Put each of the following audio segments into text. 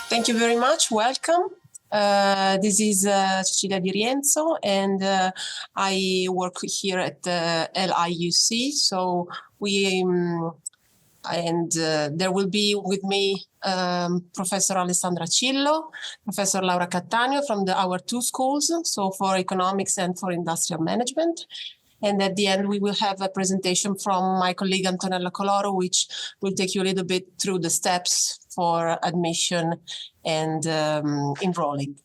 Thank you very much. Welcome. This is Cecilia Di Rienzo, and I work here at LIUC. So there will be with me Professor Alessandra Cillo, Professor Laura Cattaneo from our two schools, so for economics and for industrial management. And at the end, we will have a presentation from my colleague Antonella Coloro, which will take you a little bit through the steps for admission and enrolling.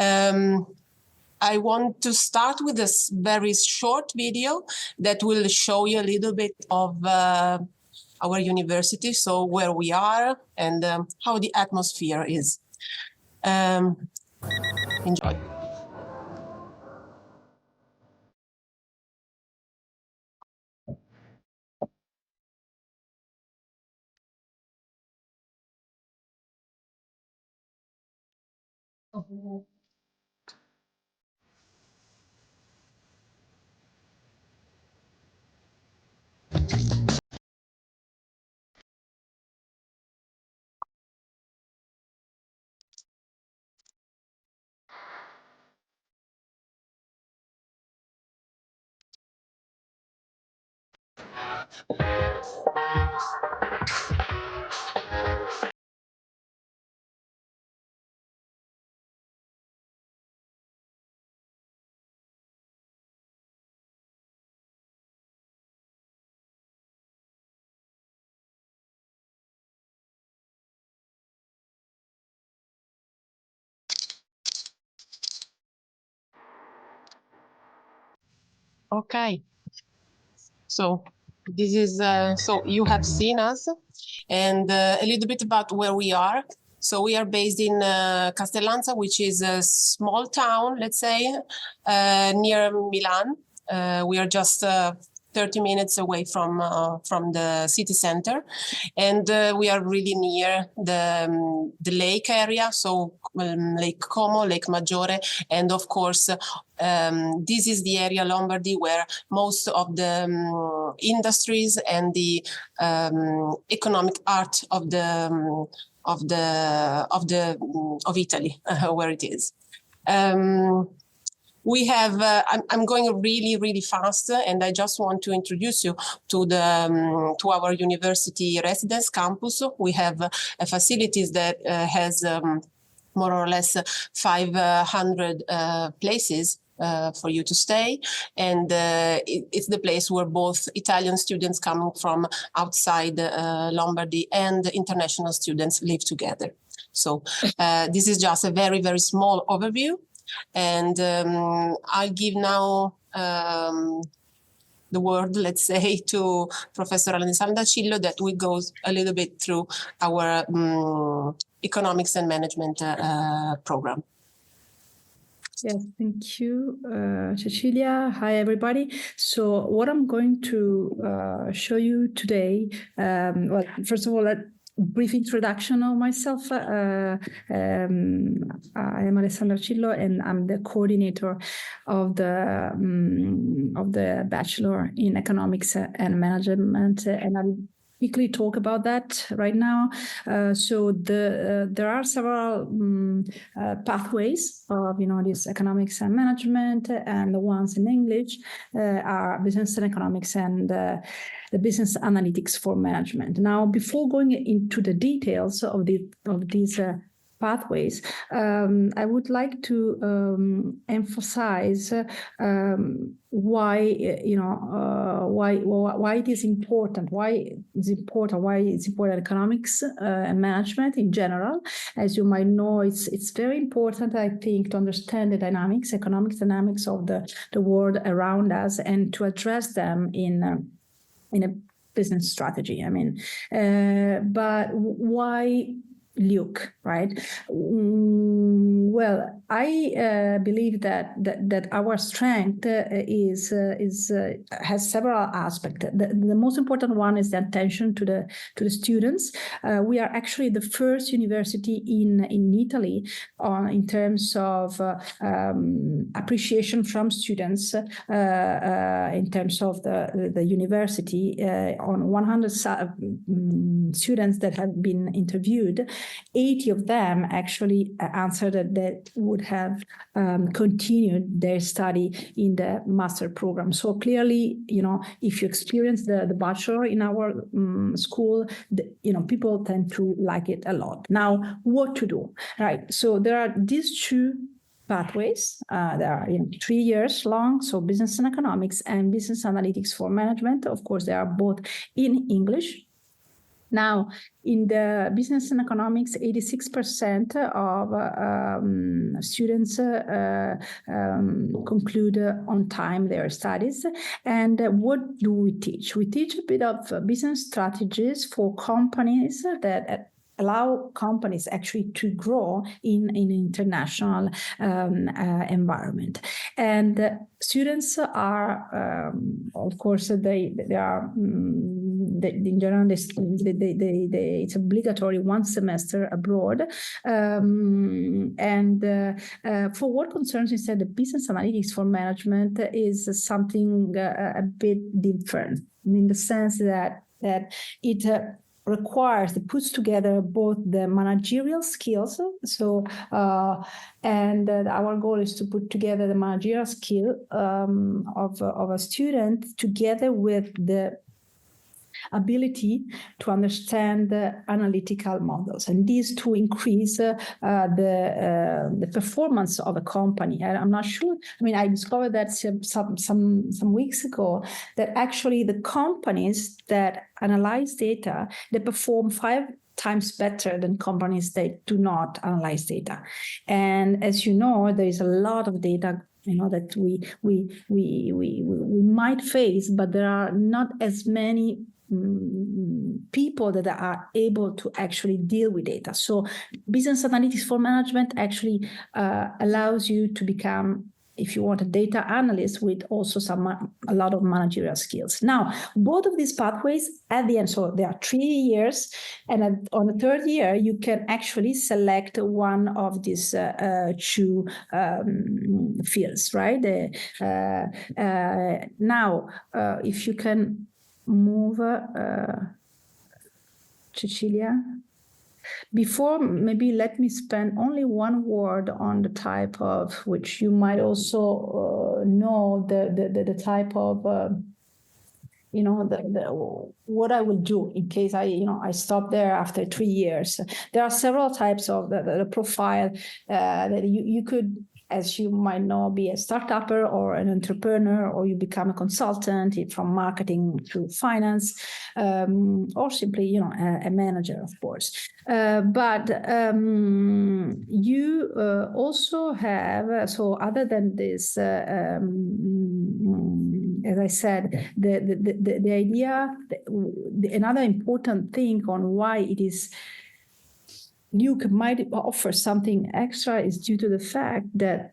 I want to start with this very short video that will show you a little bit of our university, so where we are and how the atmosphere is. Enjoy. Okay, so this is, so you have seen us, and a little bit about where we are. So we are based in Castellanza, which is a small town, let's say, near Milan. We are just 30 minutes away from the city center, and we are really near the lake area, so Lake Como, Lake Maggiore, and of course this is the area Lombardy where most of the industries and the economic art of Italy, where it is. We have, I'm going really fast, and I just want to introduce you to our university residence campus. We have facilities that has more or less 500 places for you to stay, and it's the place where both Italian students coming from outside Lombardy and international students live together. So this is just a very small overview. And I'll give now the word, let's say, to Professor Alessandra Cillo that will go a little bit through our economics and management program. Yes, thank you, Cecilia. Hi, everybody. So what I'm going to show you today, well, first of all, brief introduction of myself. I am Alessandra Cillo, and I'm the coordinator of the Bachelor in Economics and Management, and I'll quickly talk about that right now. So there are several pathways of this economics and management, and the ones in English are business and economics and the business analytics for management. Now, before going into the details of these pathways, I would like to emphasize why it is important, why it's important economics and management in general. As you might know, it's very important, I think, to understand the economic dynamics of the world around us, and to address them in a business strategy. I mean, but why LIUC, right? Well, I believe that our strength has several aspects. The most important one is the attention to the students. We are actually the first university in Italy in terms of appreciation from students in terms of the university. On 100 students that have been interviewed, 80 of them actually answered that they would have continued their study in the master program. So clearly, if you experience the bachelor in our school, people tend to like it a lot. Now, what to do, right? So there are these two pathways. They are 3 years long, so business and economics and business analytics for management. Of course, they are both in English. Now, in the business and economics, 86% of students conclude on time their studies. And what do we teach? We teach a bit of business strategies for companies that allow companies actually to grow in an international environment. And students are, of course, they are, in general, it's obligatory 1 semester abroad. And for what concerns instead the business analytics for management is something a bit different, in the sense that it requires, it puts together both the managerial skills. So, and our goal is to put together the managerial skill of a student together with the ability to understand the analytical models, and these to increase the performance of a company. And I'm not sure. I mean, I discovered that some weeks ago that actually the companies that analyze data, they perform 5 times better than companies that do not analyze data. And as you know, there is a lot of data that we might face, but there are not as many people that are able to actually deal with data. So business analytics for management actually allows you to become, if you want, a data analyst with also a lot of managerial skills. Now, both of these pathways at the end, so there are 3 years, and on the 3rd year, you can actually select one of these 2 fields, right? Now, if you can move, Cecilia. Before, maybe let me spend only 1 word on the type of, which you might also know, the type of, what I will do in case I stop there after 3 years. There are several types of the profile that you could, as you might know, be a startupper or an entrepreneur, or you become a consultant from marketing to finance, or simply, a manager, of course. But you also have, so other than this, as I said, the idea, another important thing on why it is LIUC might offer something extra is due to the fact that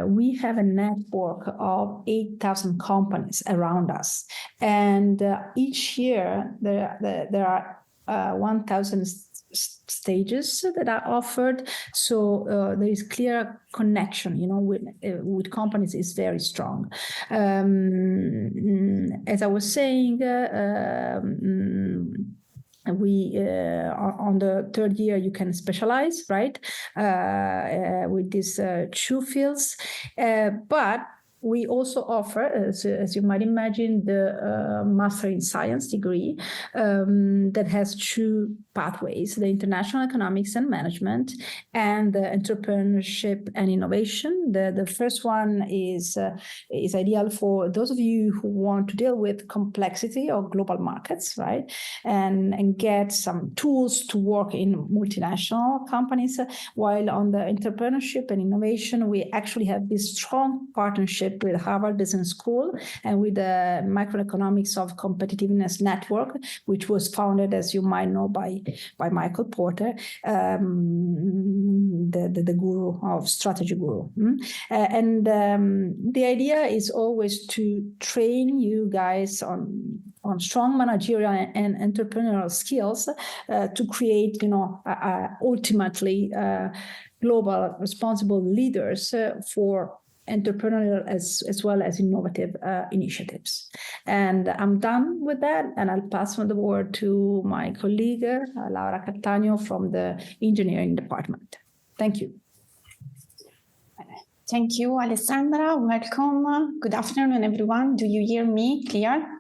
we have a network of 8,000 companies around us, and each year there are 1,000 stages that are offered. So there is clear connection, with companies is very strong. As I was saying, we on the 3rd year you can specialize, right, with these 2 fields, but we also offer, as you might imagine, the Master in Science degree that has 2 pathways: the International Economics and Management and the Entrepreneurship and Innovation. The first one is ideal for those of you who want to deal with complexity of global markets, right, and get some tools to work in multinational companies. While on the Entrepreneurship and Innovation, we actually have this strong partnership partnership with Harvard Business School and with the Microeconomics of Competitiveness Network, which was founded, as you might know, by Michael Porter, the guru of strategy guru. The idea is always to train you guys on strong managerial and entrepreneurial skills to create, ultimately global responsible leaders for entrepreneurial as well as innovative initiatives. And I'm done with that, and I'll pass on the word to my colleague, Laura Cattaneo from the engineering department. Thank you. Thank you, Alessandra. Welcome. Good afternoon, everyone. Do you hear me clear?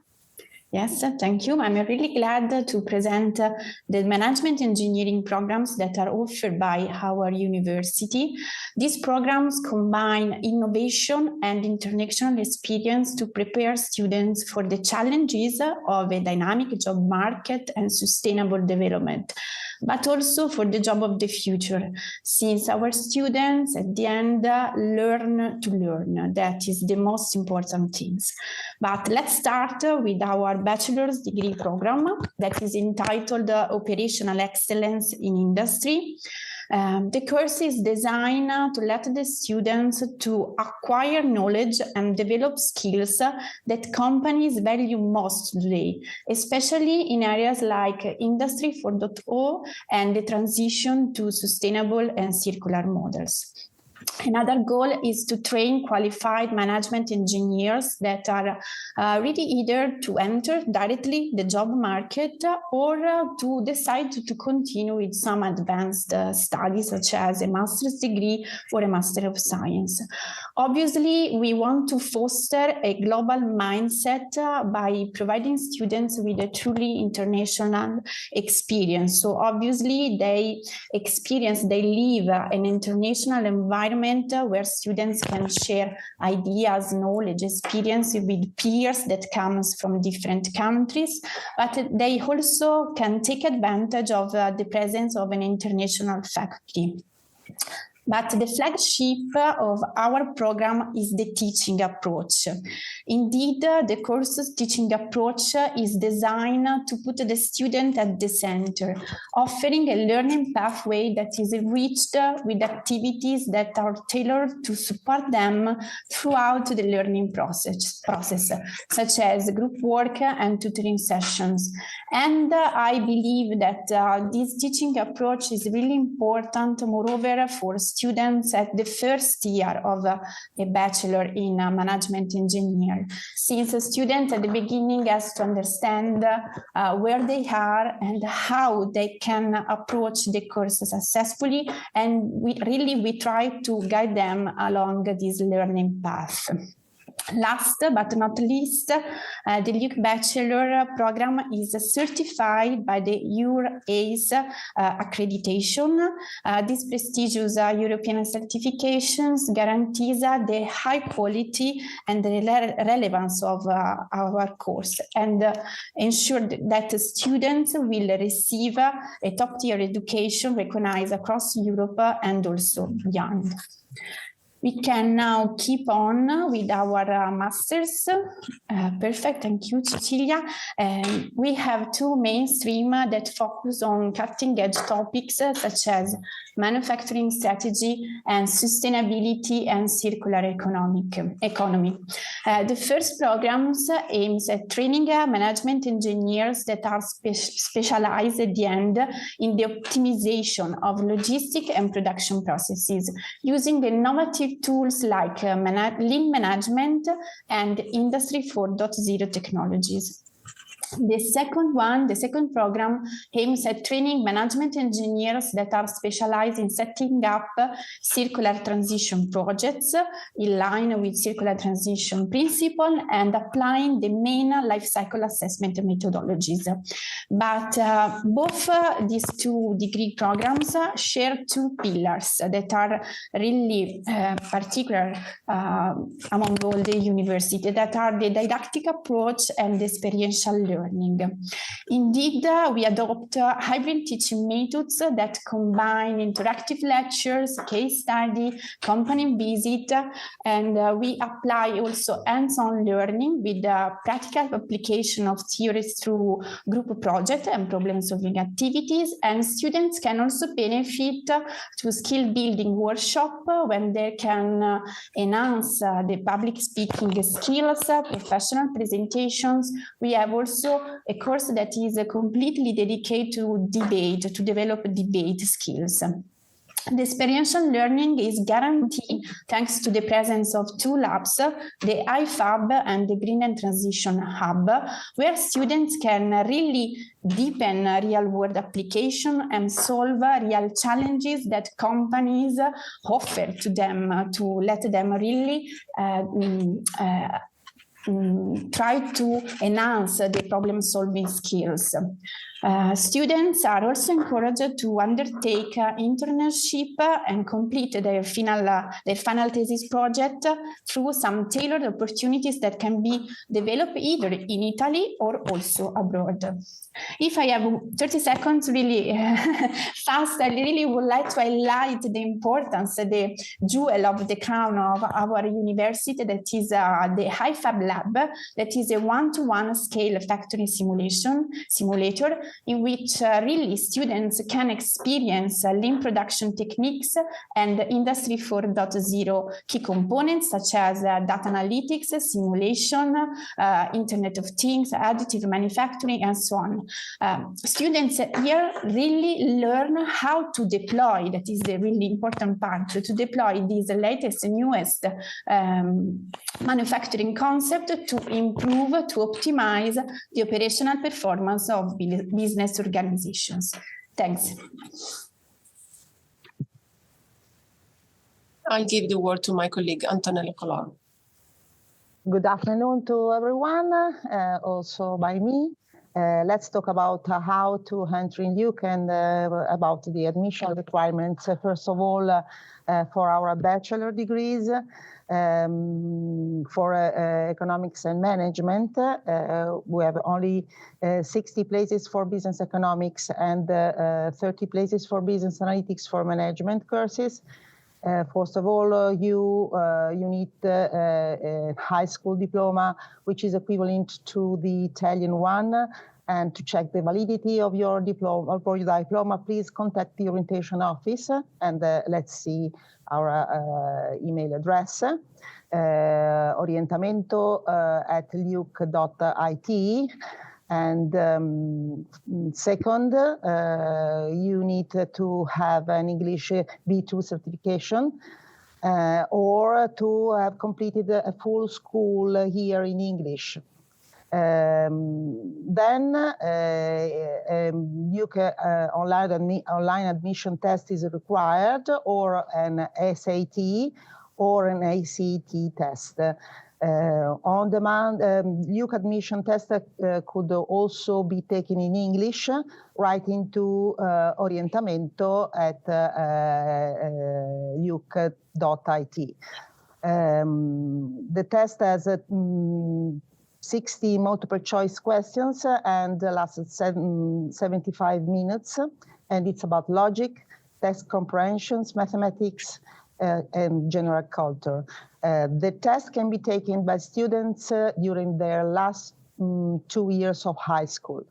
Yes, thank you. I'm really glad to present the management engineering programs that are offered by our university. These programs combine innovation and international experience to prepare students for the challenges of a dynamic job market and sustainable development, but also for the job of the future, since our students at the end learn to learn. That is the most important things. But let's start with our bachelor's degree program that is entitled Operational Excellence in Industry. The course is designed to let the students to acquire knowledge and develop skills that companies value most today, especially in areas like Industry 4.0 and the transition to sustainable and circular models. Another goal is to train qualified management engineers that are ready either to enter directly the job market or to decide to continue with some advanced studies, such as a master's degree or a Master of Science. Obviously, we want to foster a global mindset by providing students with a truly international experience. So obviously, they live an international environment where students can share ideas, knowledge, experience with peers that comes from different countries, but they also can take advantage of the presence of an international faculty. But the flagship of our program is the teaching approach. Indeed, the course's teaching approach is designed to put the student at the center, offering a learning pathway that is enriched with activities that are tailored to support them throughout the learning process, such as group work and tutoring sessions. And I believe that this teaching approach is really important, moreover, for students at the first year of a bachelor in management engineer, since a student at the beginning has to understand where they are and how they can approach the course successfully, and we try to guide them along this learning path. Last but not least, the LIUC Bachelor program is certified by the EUR-ACE accreditation. This prestigious European certifications guarantees the high quality and the relevance of our course, and ensure that students will receive a top-tier education recognized across Europe and also beyond. We can now keep on with our masters. Perfect, thank you, Cecilia. We have two mainstream that focus on cutting-edge topics such as manufacturing strategy and sustainability and circular economy. The first programs aims at training management engineers that are specialized at the end in the optimization of logistic and production processes using innovative tools like lean management and Industry 4.0 technologies. The second program aims at training management engineers that are specialized in setting up circular transition projects in line with circular transition principle and applying the main life cycle assessment methodologies. But both these two degree programs share two pillars that are really particular among all the universities, that are the didactic approach and the experiential learning. learning. Indeed, we adopt hybrid teaching methods that combine interactive lectures, case study, company visit, and we apply also hands-on learning with the practical application of theories through group projects and problem-solving activities. And students can also benefit to skill building workshop when they can enhance the public speaking skills, professional presentations. We have also a course that is completely dedicated to debate, to develop debate skills. The experiential learning is guaranteed thanks to the presence of two labs, the IFAB and the Green and Transition Hub, where students can really deepen real-world application and solve real challenges that companies offer to them to let them really try to enhance the problem-solving skills. Students are also encouraged to undertake internship and complete their final thesis project through some tailored opportunities that can be developed either in Italy or also abroad. If I have 30 seconds really fast, I really would like to highlight the importance, the jewel of the crown of our university, that is the HiFab Lab, that is a one-to-one scale factory simulator in which really students can experience lean production techniques and Industry 4.0 key components such as data analytics, simulation, Internet of Things, additive manufacturing, and so on. Students here really learn how to deploy, that is the really important part, to deploy these latest and newest manufacturing concept to improve, to optimize the operational performance of business organizations. Thanks. I'll give the word to my colleague, Antonella Coloro. Good afternoon to everyone, also by me. Let's talk about how to enter in LIUC and about the admission requirements. First of all, for our bachelor degrees, for economics and management, we have only 60 places for business economics and 30 places for business analytics for management courses. First of all, you need a high school diploma, which is equivalent to the Italian one. And to check the validity of your diploma, please contact the orientation office. And let's see our email address, orientamento@liuc.it. And second, you need to have an English B2 certification or to have completed a full school here in English. Then LIUC online admission test is required, or an SAT or an ACT test. On demand, LIUC admission test could also be taken in English. Write into orientamento@liuc.it. The test has 60 multiple choice questions and lasted 75 minutes. And it's about logic, text comprehensions, mathematics, and general culture. The test can be taken by students during their last 2 years of high school.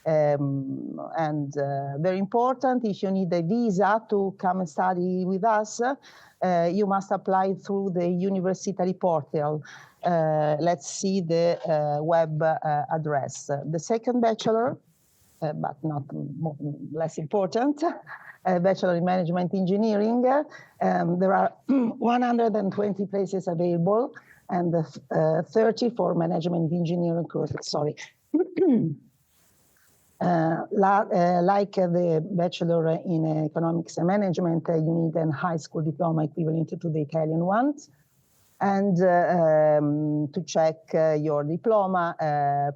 And very important, if you need a visa to come and study with us, you must apply through the university portal. Let's see the web address. The second bachelor, but not less important, Bachelor in Management Engineering. There are 120 places available and 30 for Management Engineering courses, sorry. Like the Bachelor in Economics and Management, you need a high school diploma equivalent to the Italian ones. And to check your diploma,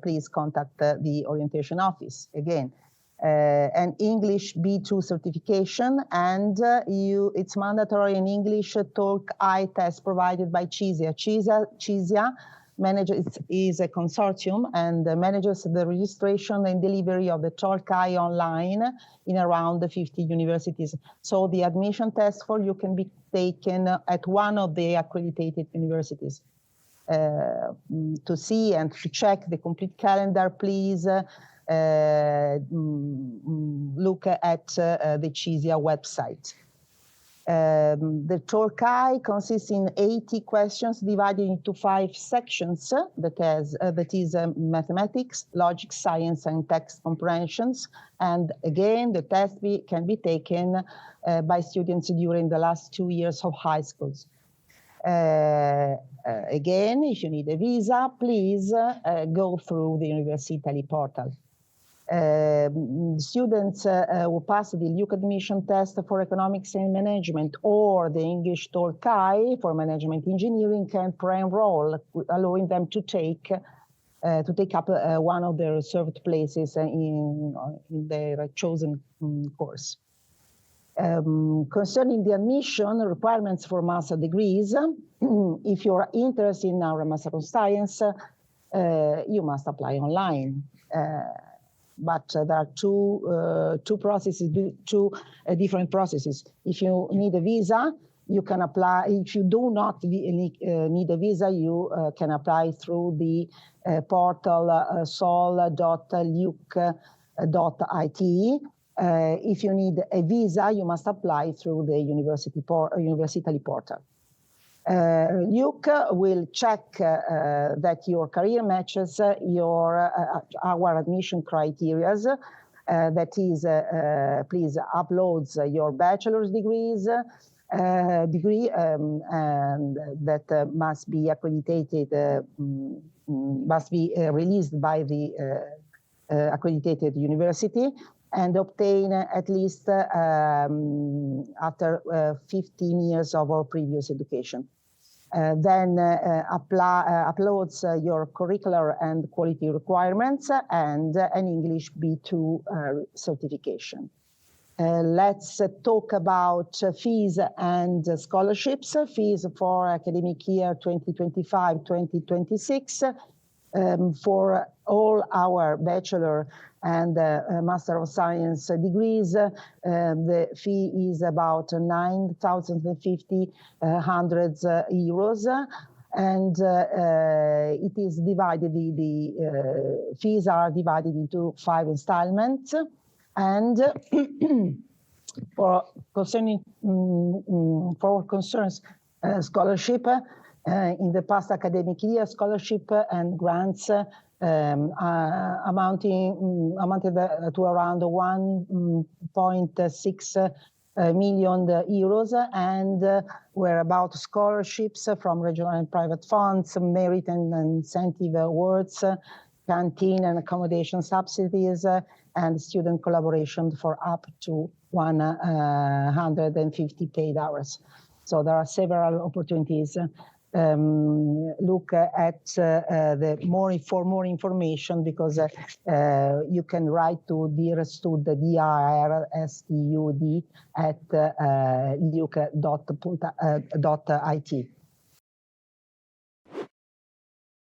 please contact the orientation office. Again, an English B2 certification, and it's mandatory in English TOEIC I test provided by CISIA. CISIA is a consortium and manages the registration and delivery of the TOLCAI online in around 50 universities. So the admission test for you can be taken at one of the accredited universities. To see and to check the complete calendar, please look at the CISIA website. The TOLCAI consists in 80 questions divided into 5 sections, that is mathematics, logic, science, and text comprehensions. And again, the test can be taken by students during the last 2 years of high schools. Again, if you need a visa, please go through the University portal. Students who pass the LIUC admission test for economics and management or the English TOLCAI for management engineering can pre-enroll, allowing them to take up one of the reserved places in their chosen course. Concerning the admission requirements for master degrees, if you are interested in our Master of Science, you must apply online. But there are two processes, two different processes. If you need a visa, you can apply. If you do not need a visa, you can apply through the portal sol.liuc.it. If you need a visa, you must apply through the University portal. LIUC will check that your career matches our admission criteria. That is, please upload your bachelor's degree, and that must be accredited, must be released by the accredited university, and obtain at least after 15 years of our previous education. Then uploads your curricular and quality requirements and an English B2 certification. Let's talk about fees and scholarships. Fees for academic year 2025-2026 for all our bachelor and Master of Science degrees, the fee is about 9,050 euros, and it is divided. The fees are divided into 5 installments, and for concerns scholarship. In the past academic year, scholarship and grants amounted to around 1.6 million euros, and were about scholarships from regional and private funds, merit and incentive awards, canteen and accommodation subsidies, and student collaboration for up to 150 paid hours. So there are several opportunities. Look at for more information, because you can write to DIRSTUD, DIRSTUD at liuc.it.